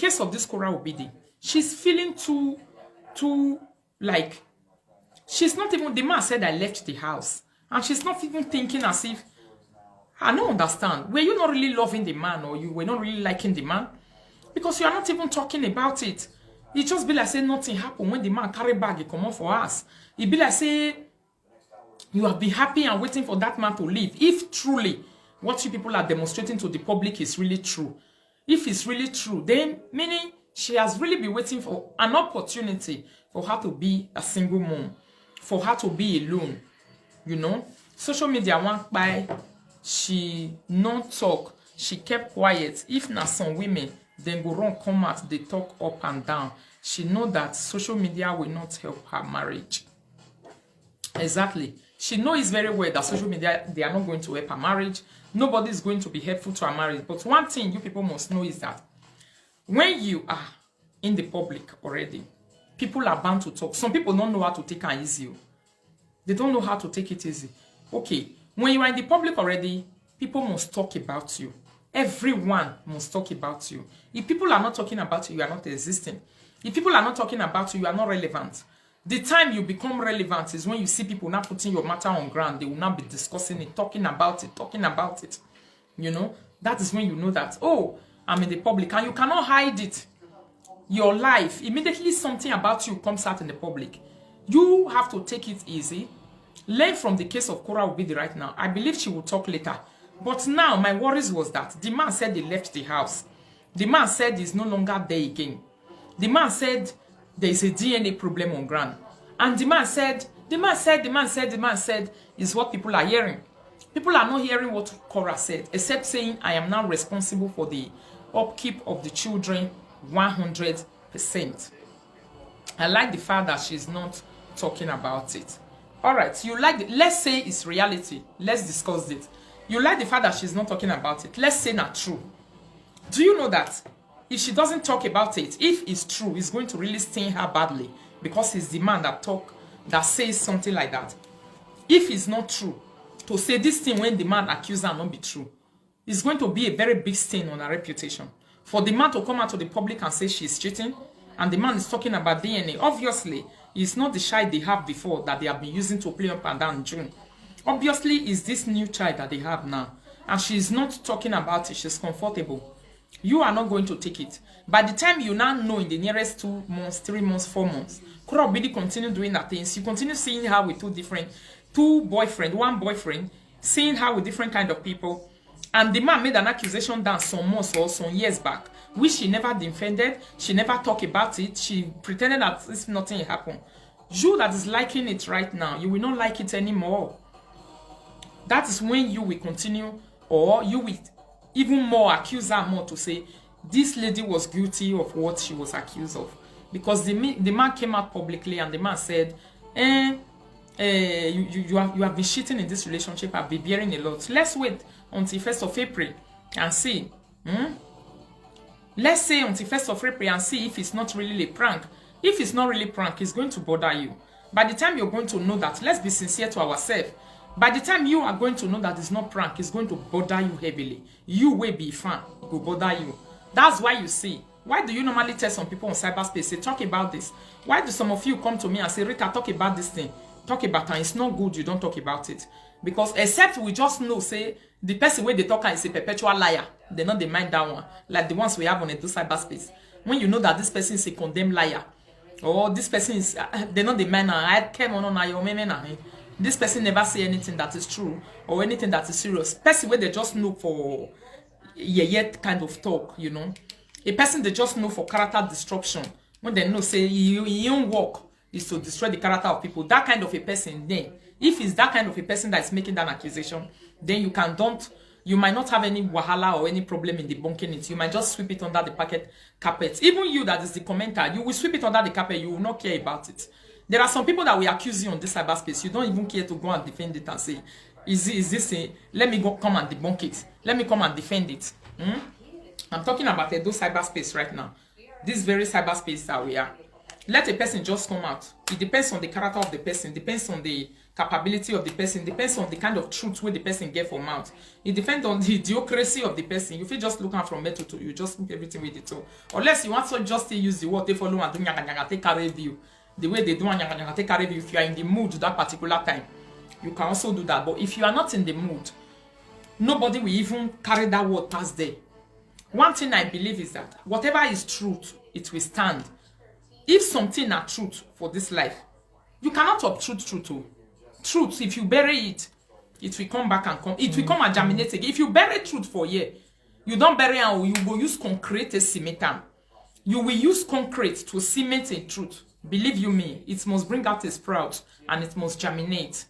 case of this Kora Obidi, she's feeling too, like, she's not even, the man said I left the house. And she's not even thinking as if, I don't understand. Were you not really loving the man, or you were not really liking the man? Because you are not even talking about it. It just be like say nothing happened when the man carry bag, he come up for us. It be like say you have been happy and waiting for that man to leave. If truly what you people are demonstrating to the public is really true, if it's really true, then meaning she has really been waiting for an opportunity for her to be a single mom, for her to be alone. You know, social media went by, she not talk, she kept quiet. If not some women, then go run come out, they talk up and down. She know that social media will not help her marriage. Exactly. She knows very well that social media, they are not going to help her marriage. Nobody is going to be helpful to her marriage. But one thing you people must know is that when you are in the public already, people are bound to talk. Some people don't know how to take it easy. They don't know how to take it easy. Okay, when you are in the public already, people must talk about you. Everyone must talk about you. If people are not talking about you, you are not existing. If people are not talking about you, you are not relevant. The time you become relevant is when you see people not putting your matter on ground. They will not be discussing it, talking about it. You know, that is when you know that, oh, I'm in the public, and you cannot hide it. Your life, immediately something about you comes out in the public. You have to take it easy. Learn from the case of Kora Obidi right now. I believe she will talk later. But now, my worries was that the man said he left the house. The man said he's no longer there again. The man said there is a DNA problem on ground. And the man said, is what people are hearing. People are not hearing what Kora said, except saying, I am now responsible for the upkeep of the children 100%. I like the fact that she's not talking about it. All right, you like let's say it's reality. Let's discuss it. You like the fact that she's not talking about it. Let's say not true. Do you know that if she doesn't talk about it, if it's true, it's going to really sting her badly, because it's the man that says something like that. If it's not true, to say this thing when the man accuses her not be true, it's going to be a very big stain on her reputation. For the man to come out to the public and say she's cheating, and the man is talking about DNA, obviously, it's not the child they have before that they have been using to play up and down in June. Obviously, it's this new child that they have now. And she's not talking about it. She's comfortable. You are not going to take it. By the time you now know in the nearest 2 months, 3 months, 4 months, Kora Obidi continue doing that things. You continue seeing her with one boyfriend, seeing her with different kind of people. And the man made an accusation down some months or some years back, which she never defended. She never talked about it. She pretended that if nothing happened. You that is liking it right now, you will not like it anymore. That is when you will continue, or you will even more accuse her more to say, this lady was guilty of what she was accused of. Because the man came out publicly and the man said, you have been cheating in this relationship, I've been bearing a lot. Let's wait until 1st of April and see. Let's say until 1st of April and see if it's not really a prank. If it's not really prank, it's going to bother you. By the time you're going to know that, let's be sincere to ourselves. By the time you are going to know that it's not prank, it's going to bother you heavily. You will be fan. It will bother you. That's why you see. Why do you normally tell some people on cyberspace, say, talk about this? Why do some of you come to me and say, Rita, talk about this thing? Talk about it. It's not good you don't talk about it. Because except we just know, say, the person where they talk is a perpetual liar. They not they mind that one. Like the ones we have on the cyberspace. When you know that this person is a condemned liar, or this person is, they not the man, I came on your man. This person never say anything that is true or anything that is serious. Person where they just know for yet kind of talk, you know. A person they just know for character destruction. When they know say your own work is to destroy the character of people. That kind of a person, then if it's that kind of a person that is making that accusation, then you might not have any wahala or any problem in debunking it. You might just sweep it under the carpet. Even you that is the commenter, you will sweep it under the carpet. You will not care about it. There are some people that will accuse you on this cyberspace. You don't even care to go and defend it and say, is this a, let me go come and debunk it. Let me come and defend it. I'm talking about those cyberspace right now. This very cyberspace that we are. let a person just come out. It depends on the character of the person, depends on the capability of the person, depends on the kind of truth where the person get from out. It depends on the idiocracy of the person. If you just look out from metal to you just look everything with it. So unless you want to just use the word they follow and do nyaga take carry view. The way they do nyaga take carry view, if you are in the mood that particular time, you can also do that. But if you are not in the mood, nobody will even carry that word past there. One thing I believe is that whatever is truth, it will stand. If something are truth for this life, you cannot uproot truth. Truth, if you bury it, it will come back and come. It will come and germinate again. If you bury truth for a year, you don't bury and you will use concrete to cement them. You will use concrete to cement a truth. Believe you me, it must bring out a sprout and it must germinate.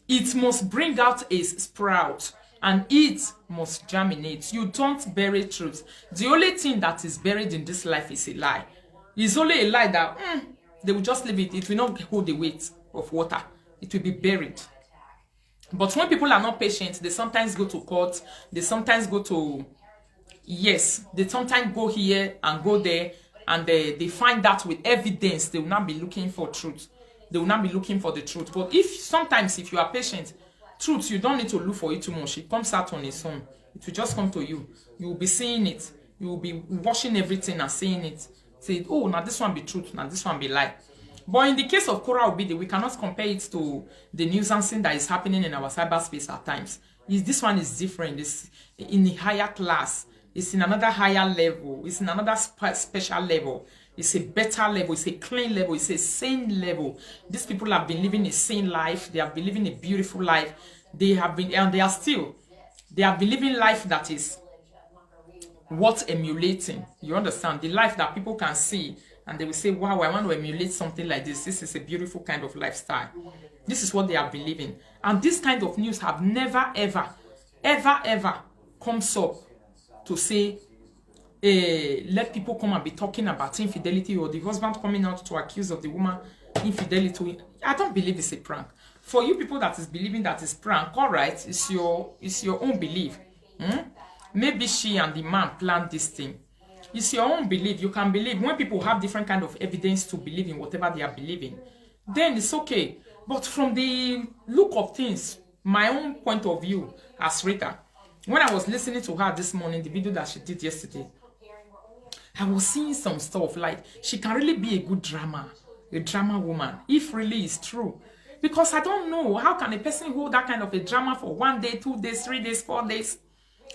It must bring out a sprout and it must germinate. You don't bury truth. The only thing that is buried in this life is a lie. It's only a lie that they will just leave it. It will not hold the weight of water. It will be buried. But when people are not patient, they sometimes go to court. They sometimes go to, yes, they sometimes go here and go there. And they find that with evidence, they will not be looking for truth. They will not be looking for the truth. But sometimes if you are patient, truth, you don't need to look for it too much. It comes out on its own. It will just come to you. You will be seeing it. You will be watching everything and seeing it. Say, oh, now this one be truth, now this one be lie. But in the case of Kora Obide, we cannot compare it to the nuisancing that is happening in our cyberspace at times. This one is different. It's in a higher class. It's in another higher level. It's in another special level. It's a better level. It's a clean level. It's a sane level. These people have been living a sane life. They have been living a beautiful life. They have been, and they are still. They have been living life that is worth emulating. You understand? The life that people can see and they will say, wow, I want to emulate something like this. This is a beautiful kind of lifestyle. This is what they have been living. And this kind of news have never, ever, ever, ever comes up to say, let people come and be talking about infidelity or the husband coming out to accuse of the woman infidelity. I don't believe it's a prank. For you people that is believing that it's prank, all right, it's your own belief. Maybe she and the man planned this thing. It's your own belief. You can believe. When people have different kind of evidence to believe in whatever they are believing, then it's okay. But from the look of things, my own point of view as Rita, when I was listening to her this morning, the video that she did yesterday, I was seeing some stuff like she can really be a good drama woman, if really it's true. Because I don't know, how can a person hold that kind of a drama for 1 day, 2 days, 3 days, 4 days,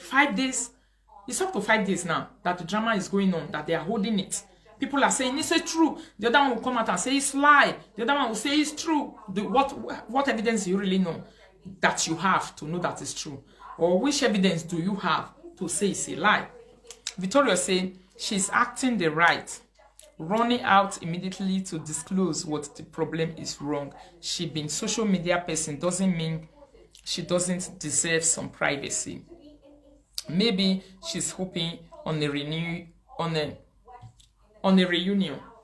5 days? It's up to 5 days now that the drama is going on, that they are holding it. People are saying it's true. The other one will come out and say it's lie. The other one will say it's true. What evidence do you really know that you have to know that it's true? Or which evidence do you have to say it's a lie? Victoria said she's acting the right, running out immediately to disclose what the problem is wrong. She being social media person doesn't mean she doesn't deserve some privacy. Maybe she's hoping on a reunion.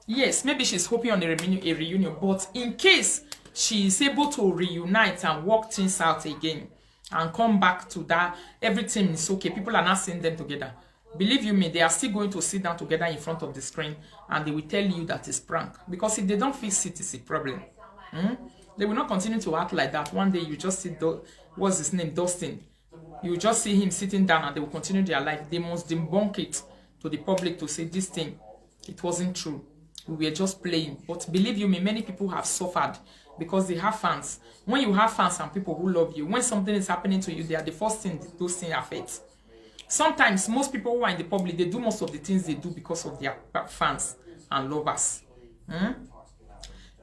Yes, maybe she's hoping on a reunion. But in case she is able to reunite and work things out again and come back to that, everything is okay. People are not seeing them together. Believe you me, they are still going to sit down together in front of the screen and they will tell you that it's prank. Because if they don't fix it, it's a problem. They will not continue to act like that. One day you just see, what's his name, Dustin. You just see him sitting down and they will continue their life. They must debunk it to the public to say this thing, it wasn't true. We were just playing. But believe you me, many people have suffered because they have fans. When you have fans and people who love you, when something is happening to you, they are the first thing those things affect. Sometimes most people who are in the public, they do most of the things they do because of their fans and lovers.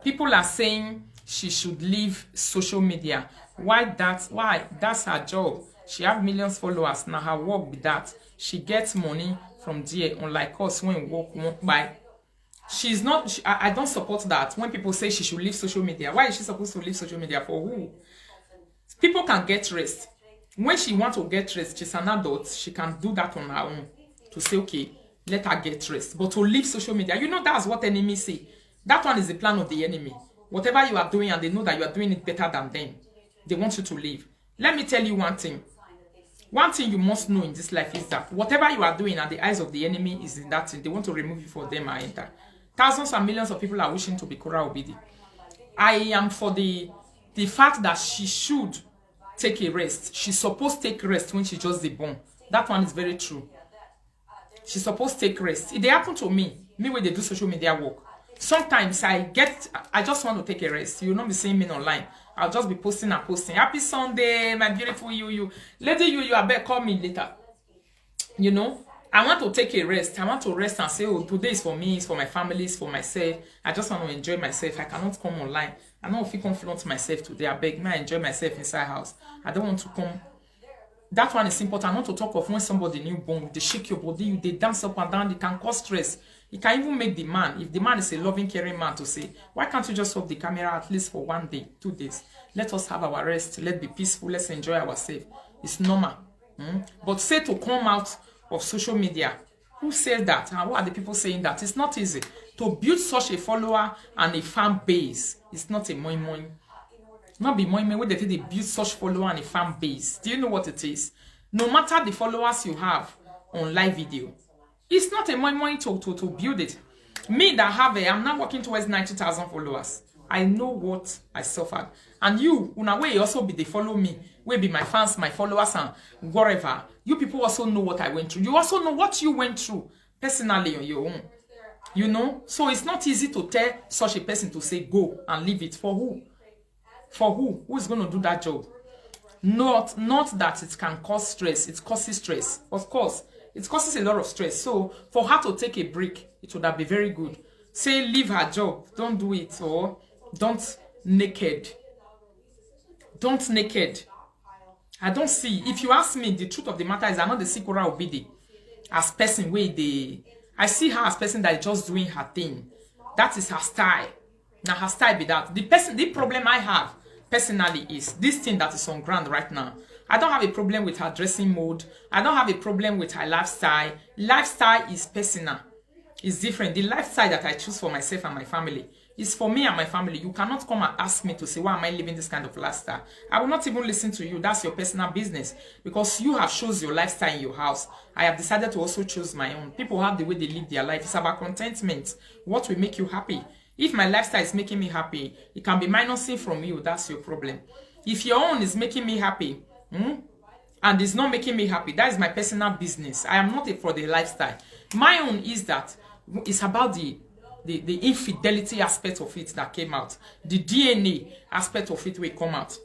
People are saying she should leave social media. Why? That's her job. She have millions of followers. Now her work with that. She gets money from there, unlike us when we work won't buy. She's not, I don't support that. When people say she should leave social media, why is she supposed to leave social media? For who? People can get rest. When she wants to get rest, she's an adult, she can do that on her own. To say, okay, let her get rest. But to leave social media, you know that's what enemies say. That one is the plan of the enemy. Whatever you are doing and they know that you are doing it better than them, they want you to leave. Let me tell you one thing. One thing you must know in this life is that whatever you are doing at the eyes of the enemy is in that thing. They want to remove you for them and enter. Thousands and millions of people are wishing to be Kura Obidi. I am for the fact that she should take a rest. She's supposed to take rest when she just born. That one is very true. She's supposed to take rest. It they happen to me when they do social media work. Sometimes I just want to take a rest. You'll not be seeing me online. I'll just be posting and posting. Happy Sunday, my beautiful you. Lady you, I bet call me later. You know, I want to take a rest. I want to rest and say, oh, today is for me, it's for my family, it's for myself. I just want to enjoy myself. I cannot come online. I don't feel confident myself today. I beg me, I enjoy myself inside house. I don't want to come. That one is important. I want to talk of when somebody newborn, they shake your body, they dance up and down, it can cause stress. It can even make the man, if the man is a loving, caring man, to say, why can't you just off the camera at least for 1 day, 2 days? Let us have our rest. Let's be peaceful. Let's enjoy ourselves. It's normal. But say to come out of social media, who says that? And what are the people saying that? It's not easy. To build such a follower and a fan base, it's not a moin. Not be moin when they build such follower and a fan base. Do you know what it is? No matter the followers you have on live video, it's not a moin to build it. Me that have I'm not working towards 90,000 followers. I know what I suffered. And you, in a way, also be they follow me. Will be my fans, my followers, and whatever. You people also know what I went through. You also know what you went through personally on your own. You know? So it's not easy to tell such a person to say go and leave it. For who? For who? Who is going to do that job? Not that it can cause stress. It causes stress. Of course, it causes a lot of stress. So for her to take a break, it would have been very good. Say leave her job. Don't do it. Or don't naked. Don't naked. I don't see. If you ask me, the truth of the matter is I know the Sikora Obidi as person where I see her as person that is just doing her thing. That is her style. Now her style be that. The problem I have personally is this thing that is on ground right now. I don't have a problem with her dressing mode. I don't have a problem with her lifestyle. Lifestyle is personal. It's different. The lifestyle that I choose for myself and my family is for me and my family. You cannot come and ask me to say, why am I living this kind of lifestyle? I will not even listen to you. That's your personal business. Because you have chosen your lifestyle in your house. I have decided to also choose my own. People have the way they live their life. It's about contentment. What will make you happy? If my lifestyle is making me happy, it can be minusing from you. That's your problem. If your own is making me happy, and it's not making me happy, that is my personal business. I am not for the lifestyle. My own is that it's about the infidelity aspect of it that came out. The DNA aspect of it will come out.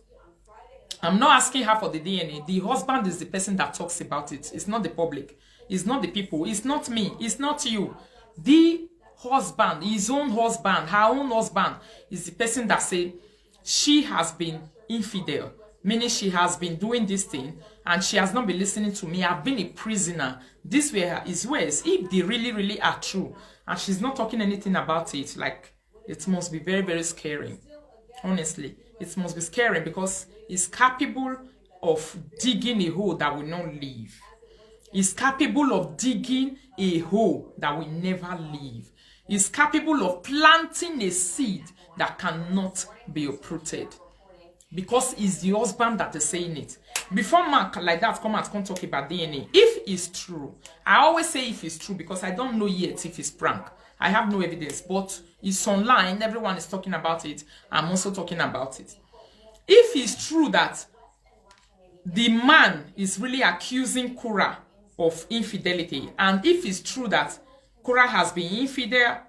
I'm not asking her for the DNA. The husband is the person that talks about it. It's not the public. It's not the people. It's not me. It's not you. The husband, his own husband, her own husband is the person that say she has been infidel. Meaning she has been doing this thing and she has not been listening to me. I've been a prisoner. This way is worse. If they really are true and she's not talking anything about it, like, it must be very, very scary. Honestly, it must be scary because it's capable of digging a hole that will not leave. It's capable of digging a hole that will never leave. It's capable of planting a seed that cannot be uprooted. Because it's the husband that is saying it. Before man like that come out, come talk about DNA. If it's true, I always say if it's true because I don't know yet if it's prank. I have no evidence, but it's online. Everyone is talking about it. I'm also talking about it. If it's true that the man is really accusing Kura of infidelity, and if it's true that Kura has been infidel,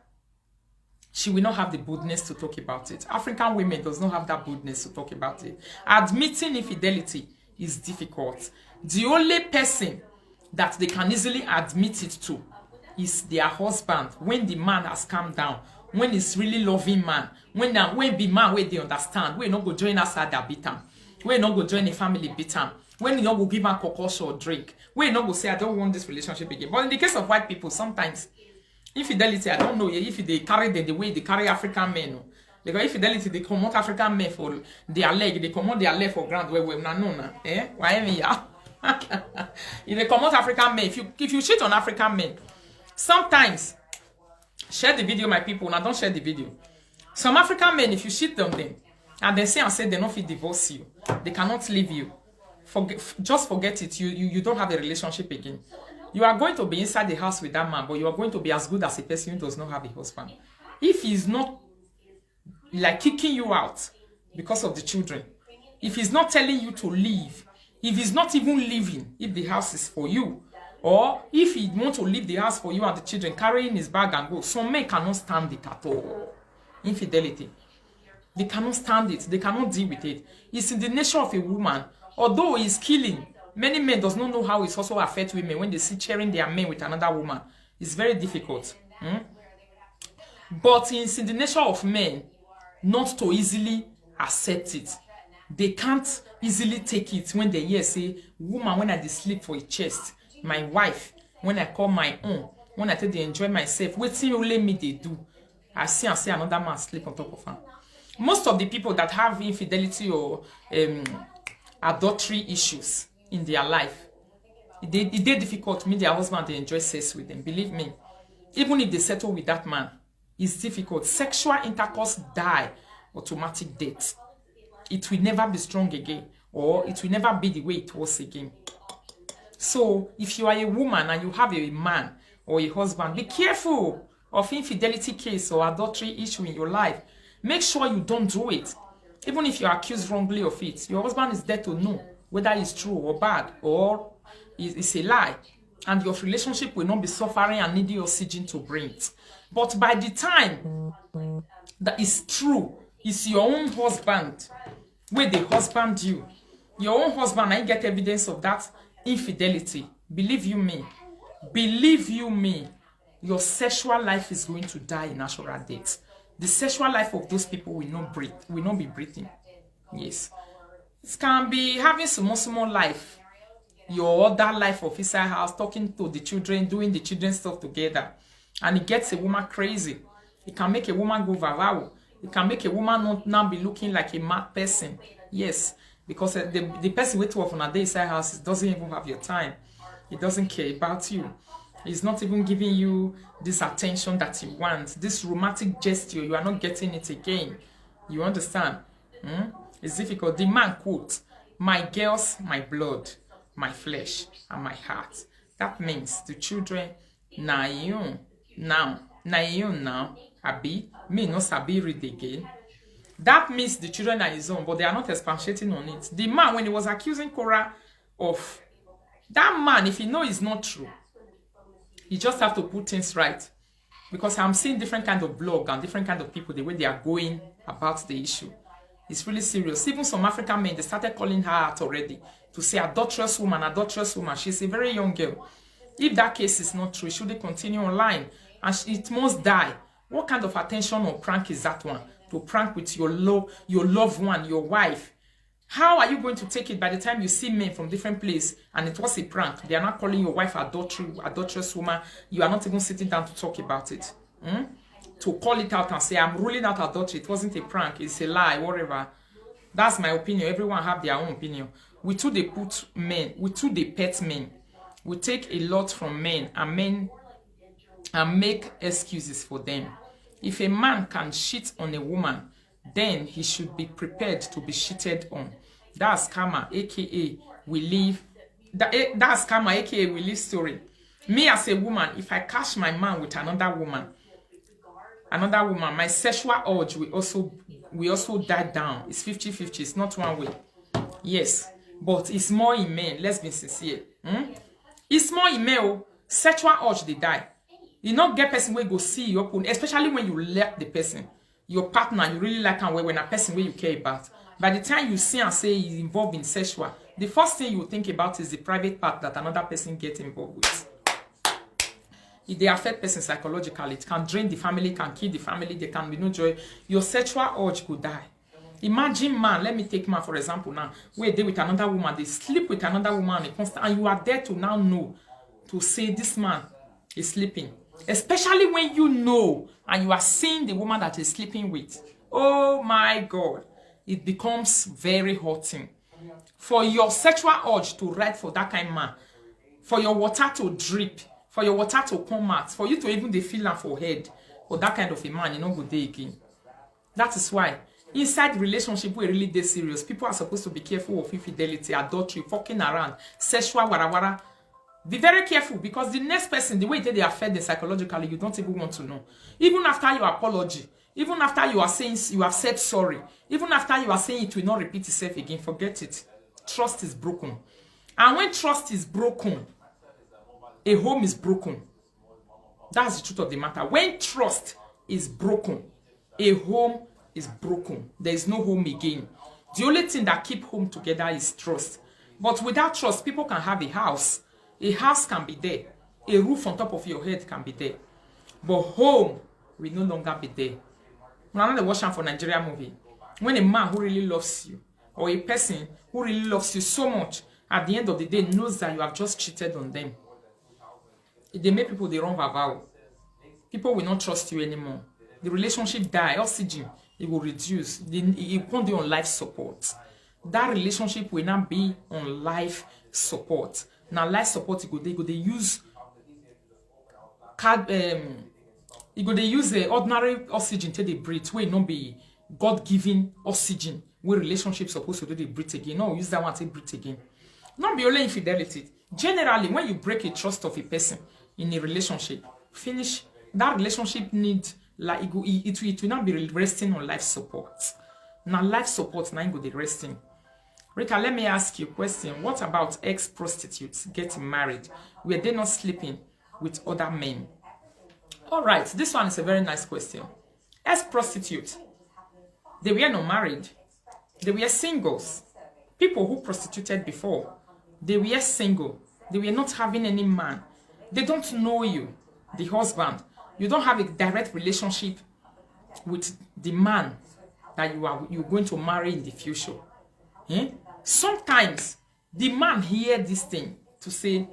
she will not have the boldness to talk about it. African women does not have that boldness to talk about it. Admitting infidelity is difficult. The only person that they can easily admit it to is their husband. When the man has calmed down, when he's really loving man, when the man where they understand, when not go join us at that beat time, when not go join a family beat time, when you not go give her cocoa or drink, when not go say I don't want this relationship again. But in the case of white people, sometimes infidelity, I don't know if they carry the way they carry African men. Because infidelity, they come out African men for their leg, they come out their leg for ground where we're not known. Why me? If they come out African men, if you cheat on African men, sometimes share the video, my people. Now don't share the video. Some African men, if you cheat on them, and they say they don't fit divorce you, they cannot leave you. Just forget it. You don't have a relationship again. You are going to be inside the house with that man, but you are going to be as good as a person who does not have a husband. If he's not like kicking you out because of the children, if he's not telling you to leave, if he's not even leaving, if the house is for you, or if he wants to leave the house for you and the children, carrying his bag and go, some men cannot stand it at all. Infidelity. They cannot stand it. They cannot deal with it. It's in the nature of a woman. Although it's killing, many men does not know how it also affects women when they see sharing their men with another woman. It's very difficult. But it's in the nature of men not to easily accept it. They can't easily take it when they hear say, woman, when I dey sleep for a chest, my wife, when I call my own, when I tell they enjoy myself, waiting only me they do. I see and say another man sleep on top of her. Most of the people that have infidelity or adultery issues in their life, it's difficult to meet their husband they enjoy sex with them. Believe me, even if they settle with that man, it's difficult. Sexual intercourse die automatic death. It will never be strong again, or it will never be the way it was again. So if you are a woman and you have a man or a husband, be careful of infidelity case or adultery issue in your life. Make sure you don't do it. Even if you are accused wrongly of it, your husband is there to know whether it's true or bad or it's a lie. And your relationship will not be suffering and needing oxygen to bring it. But by the time that is true, it's your own husband where they husband you. Your own husband, I get evidence of that infidelity. Believe you me, your sexual life is going to die in natural death. The sexual life of those people will not breathe, will not be breathing. Yes. It can be having small life. Your other life of inside house, talking to the children, doing the children stuff together. And it gets a woman crazy. It can make a woman go viral. It can make a woman not now be looking like a mad person. Yes. Because the person waiting on a day inside house doesn't even have your time. He doesn't care about you. He's not even giving you this attention that you want. This romantic gesture, you are not getting it again. You understand? It's difficult. The man quote, my girls, my blood, my flesh, and my heart. That means the children, now, Abi, me no sabi read again. That means the children are his own, but they are not expatiating on it. The man, when he was accusing Korah of that man, if he know it's not true, you just have to put things right. Because I'm seeing different kind of blog and different kind of people, the way they are going about the issue. It's really serious. Even some African men, they started calling her out already to say adulterous woman, adulterous woman. She's a very young girl. If that case is not true, should they continue online? And it must die. What kind of attention or prank is that one? To prank with your loved one, your wife. How are you going to take it by the time you see men from different places and it was a prank? They are not calling your wife adulterous woman. You are not even sitting down to talk about it. To call it out and say, I'm ruling out adultery. It wasn't a prank. It's a lie, whatever. That's my opinion. Everyone have their own opinion. We too, they put men. We too, they pet men. We take a lot from men and make excuses for them. If a man can cheat on a woman, then he should be prepared to be cheated on. That's karma, aka we live. That's karma, aka we live story. Me as a woman, if I catch my man with another woman, my sexual urge will also die down. It's 50-50. It's not one way. Yes, but it's more in men. Let's be sincere. It's more in men. Sexual urge they die. You not get person where go see you open, especially when you like the person, your partner, you really like and when a person where you care about. By the time you see and say he's involved in sexual, the first thing you think about is the private part that another person gets involved with. If they affect person psychologically, it can drain the family, can kill the family, there can be no joy. Your sexual urge could die. Imagine man, let me take man for example now, where they with another woman, they sleep with another woman, and you are there to now know, to say this man is sleeping. Especially when you know and you are seeing the woman that is sleeping with. Oh my God. It becomes very hurting. For your sexual urge to ride for that kind of man, for your water to drip, for your water to come out, for you to even feel am for head, for that kind of a man, you know, go there again. That is why inside relationship we really dey serious. People are supposed to be careful of infidelity, adultery, fucking around, sexual warawara. Be very careful, because the next person, the way they affect them psychologically, you don't even want to know. Even after your apology, even after you are saying you have said sorry, even after you are saying it will not repeat itself again, forget it. Trust is broken. And when trust is broken, a home is broken. That's the truth of the matter. When trust is broken, a home is broken. There is no home again. The only thing that keep home together is trust. But without trust, people can have a house. A house can be there. A roof on top of your head can be there. But home will no longer be there. When I'm not watching for Nigeria movie, when a man who really loves you, or a person who really loves you so much, at the end of the day knows that you have just cheated on them, they make people the wrong vow. People will not trust you anymore. The relationship die, oxygen, it will reduce. It won't be on life support. That relationship will not be on life support. Now life support, they use they use the ordinary oxygen till they breathe. Will not be God-given oxygen where relationship supposed to do they breathe again. No, use that one to breathe again. Not be only infidelity. Generally, when you break a trust of a person in a relationship, finish that relationship need like it will not be resting on life support. Now life support now go the resting. Rita, let me ask you a question. What about ex-prostitutes getting married? Were they not sleeping with other men? All right, this one is a very nice question. Ex-prostitutes, they were not married. They were singles. People who prostituted before, they were single. They were not having any man. They don't know you, the husband. You don't have a direct relationship with the man that you're going to marry in the future. Eh? Sometimes the man hear this thing to say,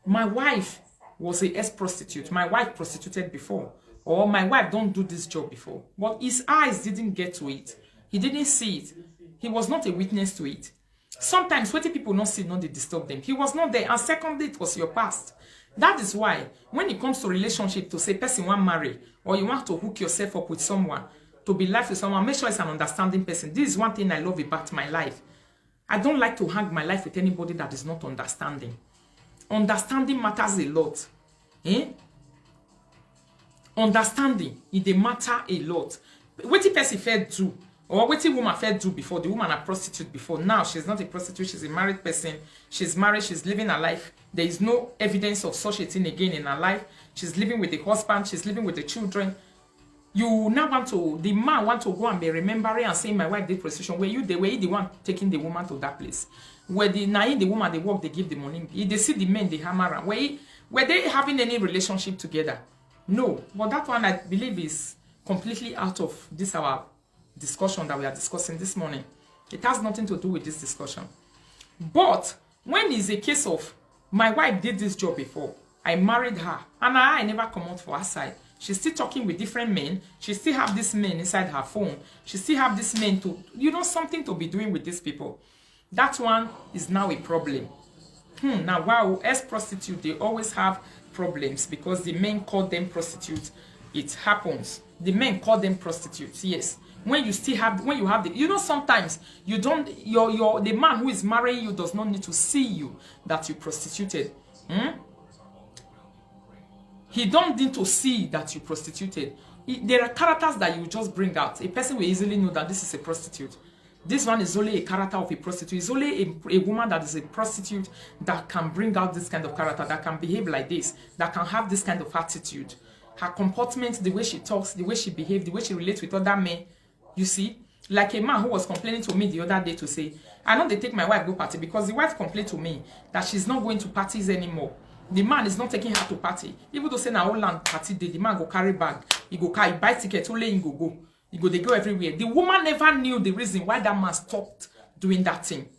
my wife was a ex-prostitute. My wife prostituted before. Or my wife don't do this job before. But his eyes didn't get to it. He didn't see it. He was not a witness to it. Sometimes what people not see, not they disturb them. He was not there. And secondly, it was your past. That is why when it comes to relationship, to say person want marry, or you want to hook yourself up with someone, to be life with someone, make sure it's an understanding person. This is one thing I love about my life. I don't like to hang my life with anybody that is not understanding. Understanding matters a lot. Eh? Understanding, it matter a lot. What the person fed do, or what the woman fed do before, the woman a prostitute before. Now she's not a prostitute, she's a married person. She's married, she's living her life. There is no evidence of such a thing again in her life. She's living with the husband, she's living with the children. You now want to, the man want to go and be remembering and saying my wife did prostitution. Were you the one taking the woman to that place? Where the woman they work, they give the money. If they see the men, they hammer around. Were they having any relationship together? No. But that one I believe is completely out of this our discussion that we are discussing this morning. It has nothing to do with this discussion. But when it's a case of my wife did this job before, I married her, and I never come out for her side. She's still talking with different men. She still have this men inside her phone. She still have this men to, something to be doing with these people. That one is now a problem. Now, wow, as prostitutes, they always have problems because the men call them prostitutes. It happens. The men call them prostitutes, yes. When you still have, when you have the, sometimes you don't, the man who is marrying you does not need to see you that you prostituted. He don't need to see that you prostituted. There are characters that you just bring out. A person will easily know that this is a prostitute. This one is only a character of a prostitute. It's only a woman that is a prostitute that can bring out this kind of character, that can behave like this, that can have this kind of attitude. Her comportment, the way she talks, the way she behaves, the way she relates with other men. You see, like a man who was complaining to me the other day to say, I know they take my wife go party because the wife complained to me that she's not going to parties anymore. The man is not taking her to party. Even though say na whole land party day, the man go carry bag, he go carry buy ticket, only he go. They go everywhere. The woman never knew the reason why that man stopped doing that thing.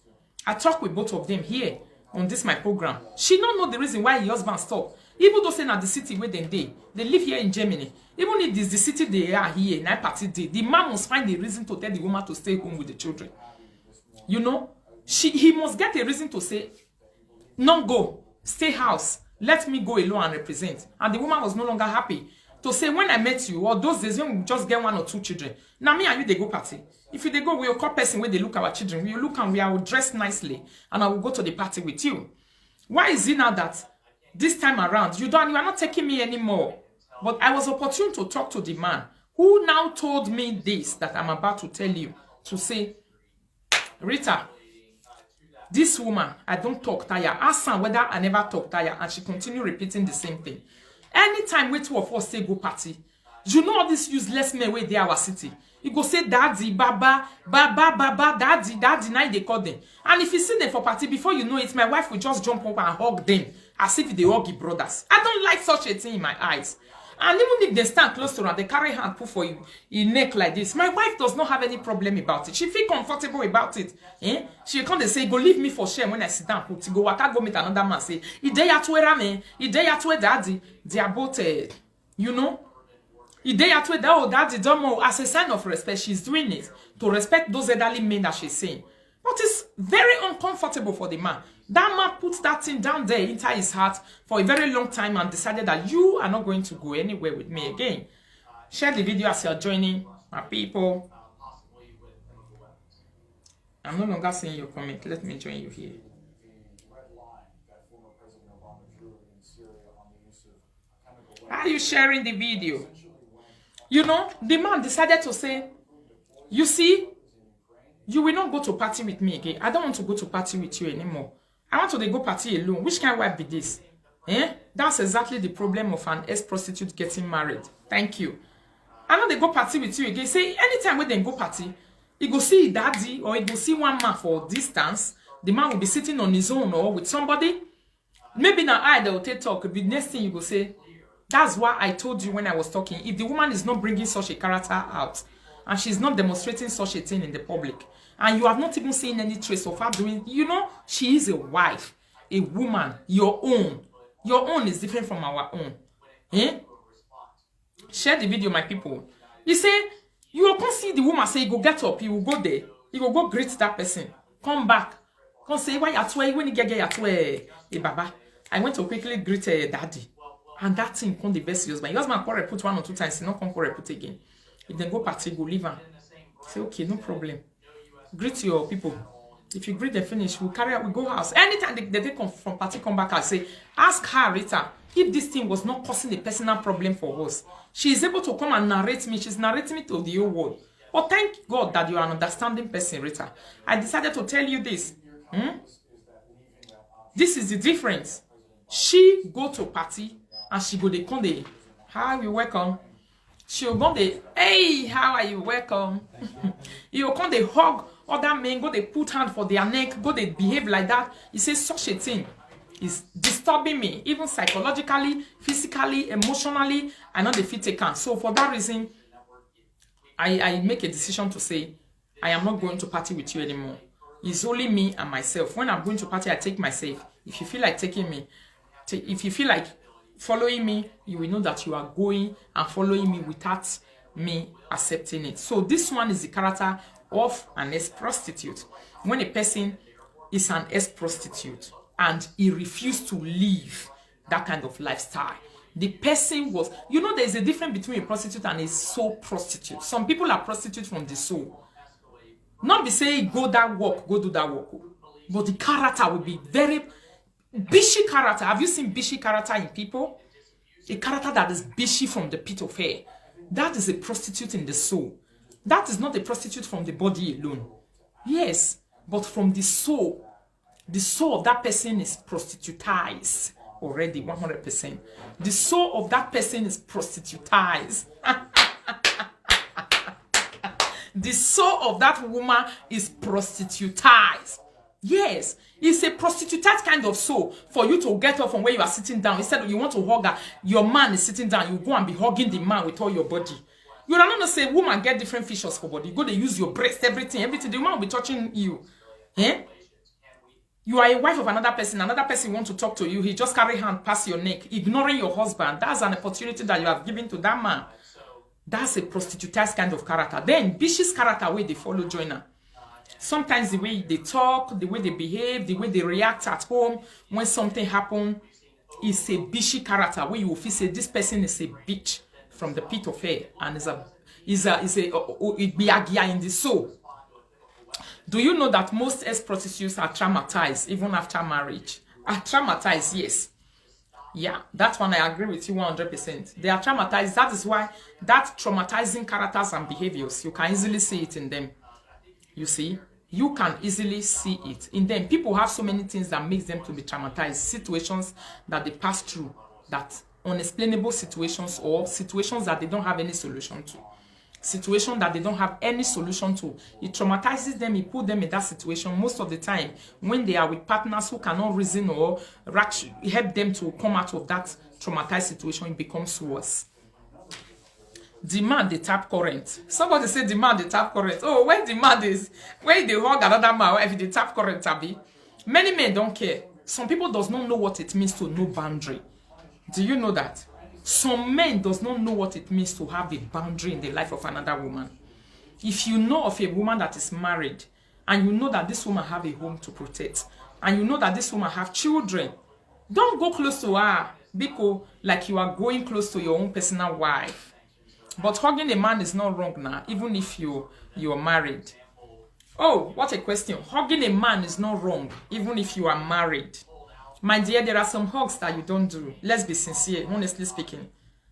I talk with both of them here on this my program. She don't know the reason why her husband stopped. Even though say na the city where they live here in Germany. Even if this the city they are here, night party day, the man must find a reason to tell the woman to stay home with the children. He must get a reason to say, no go, stay house, let me go alone and represent. And the woman was no longer happy. To say, when I met you, or those days when we just get 1 or 2 children, now me and you, they go party. If you they go, we will call person where they look our children. We will look and we will dress nicely. And I will go to the party with you. Why is it now that this time around you are not taking me anymore? But I was opportune to talk to the man who now told me this that I'm about to tell you, to say, Rita, this woman, I don't talk tire. Ask her whether I never talk tire, and she continue repeating the same thing. Anytime we two of us say go party, you know all this useless men where they our city. You go say daddy, baba, daddy, now they call them. And if you see them for party, before you know it, my wife will just jump up and hug them as if they huggy brothers. I don't like such a thing in my eyes. And even if they stand close to her, they carry hand put for you in neck like this. My wife does not have any problem about it. She feel comfortable about it. She can't say, go leave me for shame when I sit down. Put go waka go meet another man. Say, Ideya to rame, Ideya to daddy. They are both, you know. Ideya to that daddy don't know. As a sign of respect, she's doing it to respect those elderly men that she's saying. But it's very uncomfortable for the man. That man put that thing down there inside his heart for a very long time and decided that you are not going to go anywhere with me again. Share the video as you're joining my people. I'm no longer seeing your comment. Let me join you here. Are you sharing the video? You know, the man decided to say, you see, you will not go to party with me again. I don't want to go to party with you anymore. I want to go party alone. Which kind of wife be this? That's exactly the problem of an ex-prostitute getting married. Thank you. I know they go party with you again. Say, anytime when they go party, you go see daddy or you go see one man for distance. The man will be sitting on his own or with somebody. Maybe now they will take talk. The next thing you go say, that's why I told you when I was talking. If the woman is not bringing such a character out, and she's not demonstrating such a thing in the public, and you have not even seen any trace of her doing, you know, she is a wife, a woman, your own. Your own is different from our own. Share the video, my people. You say, you will see the woman say, you go get up, you will go there, you will go greet that person, come back, come say, why at where when you get at where, baba, I went to quickly greet daddy. And that thing come the best husband. Your husband can put 1 or 2 times, he not come put again. If they go party, go leave her. Say, okay, no problem. Greet your people. If you greet them finish, we'll carry out, we go house. Anytime they come from party, come back, I'll say, ask her, Rita, if this thing was not causing a personal problem for us. She is able to come and narrate me. She's narrating me to the whole world. But thank God that you are an understanding person, Rita. I decided to tell you this. This is the difference. She go to party and she go, they come, they, how are you welcome? She'll go, they, hey, how are you welcome? You'll come, they hug other men, go, they put hand for their neck, go, they behave like that. He says such a thing is disturbing me, even psychologically, physically, emotionally. I know they fit take hand. So for that reason, I make a decision to say, I am not going to party with you anymore. It's only me and myself. When I'm going to party, I take myself. If you feel like taking me, if you feel like following me, you will know that you are going and following me without me accepting it. So this one is the character of an ex-prostitute. When a person is an ex-prostitute and he refused to live that kind of lifestyle, the person was, you know, there's a difference between a prostitute and a soul prostitute. Some people are prostitutes from the soul. Not be saying go that walk, go do that walk. But the character will be very bishy character. Have you seen bishy character in people? A character that is bishy from the pit of hell. That is a prostitute in the soul. That is not a prostitute from the body alone. Yes, but from the soul. The soul of that person is prostitutized already, 100%. The soul of that person is prostitutized. The soul of that woman is prostitutized. Yes, it's a prostitutized kind of soul for you to get up from where you are sitting down. Instead, you want to hug her. Your man is sitting down. You go and be hugging the man with all your body. You are not going to say, woman get different features for body. You go to use your breast, everything. The woman will be touching you. You are a wife of another person. Another person wants to talk to you. He just carry hand past your neck, ignoring your husband. That's an opportunity that you have given to that man. That's a prostitutized kind of character. Then, Bishop's character, where they follow joiner. Sometimes the way they talk, the way they behave, the way they react at home when something happens is a bishy character where you will feel say this person is a bitch from the pit of hell and is a biagia in the soul. Do you know that most ex-prostitutes are traumatized even after marriage? are traumatized, yes. Yeah, that one I agree with you 100%. They are traumatized. That is why that traumatizing characters and behaviors, you can easily see it in them. You see, you can easily see it in them. People have so many things that makes them to be traumatized. Situations that they pass through, that unexplainable situations, or situations that they don't have any solution to. Situation that they don't have any solution to. It traumatizes them, it puts them in that situation most of the time when they are with partners who cannot reason or help them to come out of that traumatized situation. It becomes worse. Demand the tap current. Somebody say demand the tap current. Oh, when demand is when they hug another man, if the tap current tabi. Many men don't care. Some people does not know what it means to know boundary. Do you know that? Some men does not know what it means to have a boundary in the life of another woman. If you know of a woman that is married, and you know that this woman have a home to protect, and you know that this woman have children, don't go close to her because like you are going close to your own personal wife. But hugging a man is not wrong now, even if you're married. Oh, what a question. Hugging a man is not wrong, even if you are married. My dear, there are some hugs that you don't do. Let's be sincere, honestly speaking.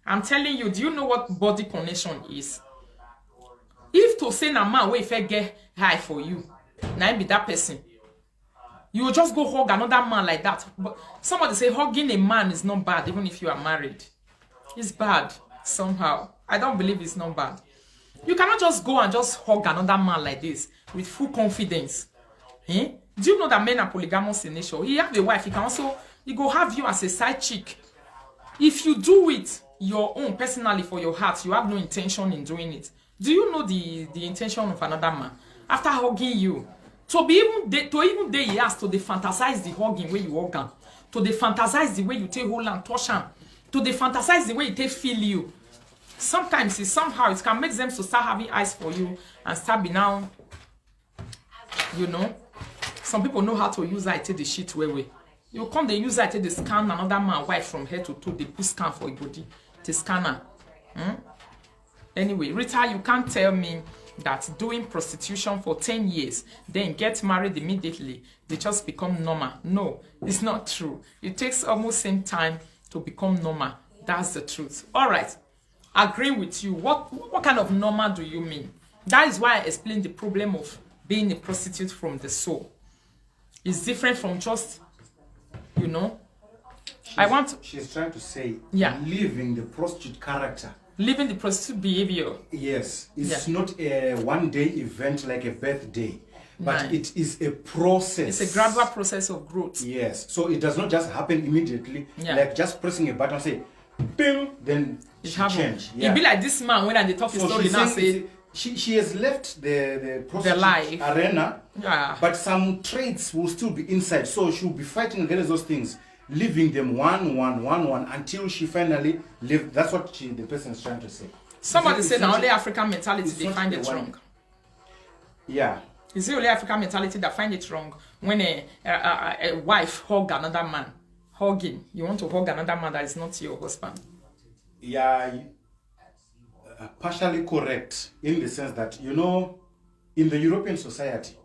I'm telling you, do you know what body connection is? If to say na man, if I get high for you, now be that person. You will just go hug another man like that. But somebody say hugging a man is not bad, even if you are married. It's bad, somehow. I don't believe it's not bad. You cannot just go and just hug another man like this with full confidence. Eh? Do you know that men are polygamous in nature? He have a wife, he go have you as a side chick. If you do it your own personally for your heart, you have no intention in doing it. Do you know the intention of another man after hugging you? To be even there, he has to fantasize the hugging where you hug him, to fantasize the way you take hold and touch him, to fantasize the way you take feel you. Sometimes somehow it can make them to start having eyes for you and start be now, you know. Some people know how to use it to the shit way. You come they use it to scan another man wife from head to toe. They put scan for your body. The scanner. Anyway, Rita, you can't tell me that doing prostitution for 10 years, then get married immediately, they just become normal. No, it's not true. It takes almost same time to become normal. That's the truth. All right. Agree with you. What kind of normal do you mean? That is why I explained the problem of being a prostitute from the soul. It's different from just, you know. She's trying to say, yeah, living the prostitute character. Living the prostitute behavior. Yes. It's not a one-day event like a birthday. But it is a process. It's a gradual process of growth. Yes. So it does not just happen immediately. Yeah. Like just pressing a button, say, bing, then it change. Yeah. It be like this man when I talk his story now say she has left the prostitute arena, yeah, but some traits will still be inside. So she'll be fighting against those things, leaving them one until she finally leave. That's what the person is trying to say. Somebody said the only African mentality they find it wrong. Yeah. Is it only African mentality that find it wrong when a wife hug another man? Hugging. You want to hug another man that is not your husband. Yeah, partially correct in the sense that, you know, in the European society,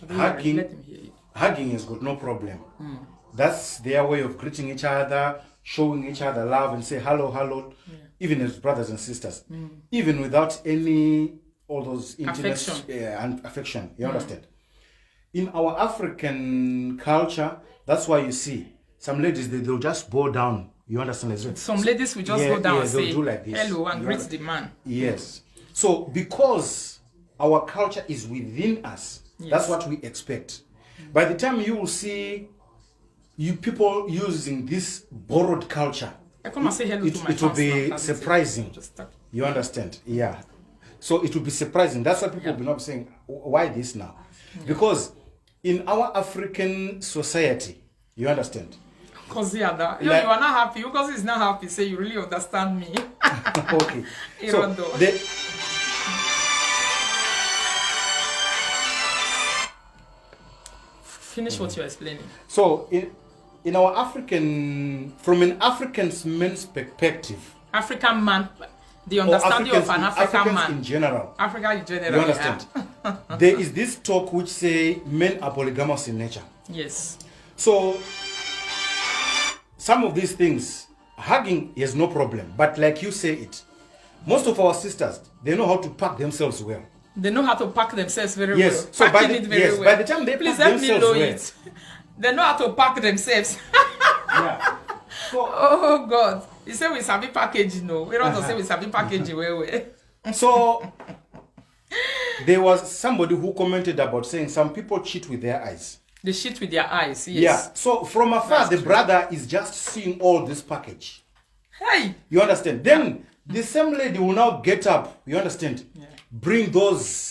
hugging has got no problem. That's their way of greeting each other, showing each other love and say hello, even as brothers and sisters, even without all those intimacy and affection. You understand? In our African culture, that's why you see some ladies, they'll just bow down. You understand? Some ladies will just go down and say like this. Hello and greet the man. Yes. So because our culture is within us, that's what we expect. By the time you will see people using this borrowed culture, I come and say hello to my it will be surprising. You understand? Yeah. So it will be surprising. That's why people will not saying, why this now? Because in our African society, you understand? Because you are not happy. Because he's not happy. Say you really understand me. Okay. So finish what you're explaining. So in our from an African man's perspective, African man, the understanding of an African man in general. Africa in general. You understand? There is this talk which say men are polygamous in nature. Yes. So some of these things, hugging is no problem. But like you say it, most of our sisters, they know how to pack themselves well. They know how to pack themselves very Yes. well. So Packing it very well. by the time they Please pack help me know themselves well. it. They know how to pack themselves. Yeah. So, Oh God. He said we sabi packaging, no. We don't say we sabi packaging well. so there was somebody who commented about saying some people cheat with their eyes. They shit with their eyes, yes. Yeah. So from afar, the brother is just seeing all this package. Hey! You understand? Then the same lady will now get up. You understand? Yeah. Bring those